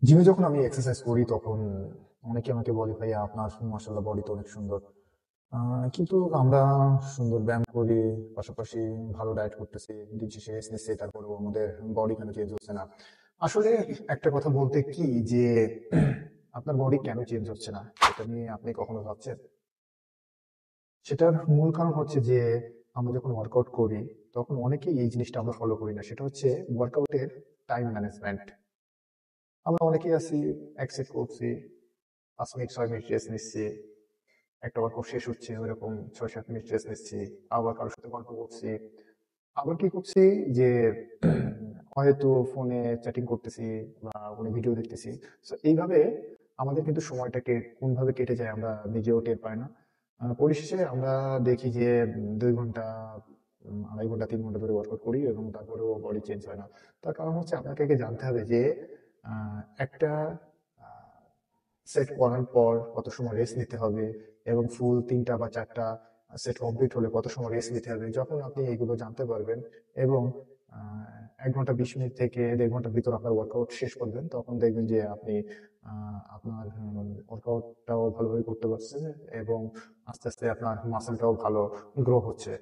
জিমে যখন আমি এক্সারসাইজ করি তখন অনেকে আমাকে বলে, ভাইয়া আপনার মাশাআল্লাহ বডি তো অনেক সুন্দর। কিন্তু আমরা সুন্দর ব্যায়াম করি, পাশাপাশি ভালো ডায়েট করতেছি, দিন শেষে রেস্ট নিচ্ছি, তারপরেও আমাদের বডি কেন চেঞ্জ হচ্ছে না? আসলে একটা কথা বলতে কি যে আপনার বডি কেন চেঞ্জ হচ্ছে না এটা নিয়ে আপনি কখনো ভাবছেন? সেটার মূল কারণ হচ্ছে যে আমরা যখন ওয়ার্কআউট করি তখন অনেকেই এই জিনিসটা আমরা ফলো করি না, সেটা হচ্ছে ওয়ার্কআউটের টাইম ম্যানেজমেন্ট। আমরা অনেকেই আছি, এক সেট করছি, 5 মিনিট 6 মিনিট রেস্ট নিচ্ছি, একটা ওয়ার্কআউট শেষ হচ্ছে ওইরকম 6-7 মিনিট রেস্ট নিচ্ছি, আবার কারোর সাথে গল্প করছি, আবার কি করছি যে হয়তো ফোনে চ্যাটিং করতেছি বা কোনো ভিডিও দেখতেছি। তো এইভাবে আমাদের কিন্তু সময়টাকে কোন ভাবে কেটে যায় আমরা নিজেও টের পাই না। পরিশেষে আমরা দেখি যে 2 ঘন্টা, 2.5 ঘন্টা 3 ঘন্টা ধরে ওয়ার্কআউট করি এবং তারপরেও বডি চেঞ্জ হয় না। তার কারণ হচ্ছে আপনাকে আগে জানতে হবে যে একটা সেট করার পর কত সময় রেস্ট নিতে হবে এবং ফুল 3টা বা 4টা সেট কমপ্লিট হলে কত সময় রেস্ট নিতে হবে। যখন আপনি এগুলো জানতে পারবেন এবং 1 ঘন্টা 20 মিনিট থেকে 1.5 ঘন্টার ভিতর আপনার ওয়ার্কআউট শেষ করবেন, তখন দেখবেন যে আপনি আপনার ওয়ার্কআউটটাও ভালোভাবে করতে পারছেন এবং আস্তে আস্তে আপনার মাসেলটাও ভালো গ্রো হচ্ছে।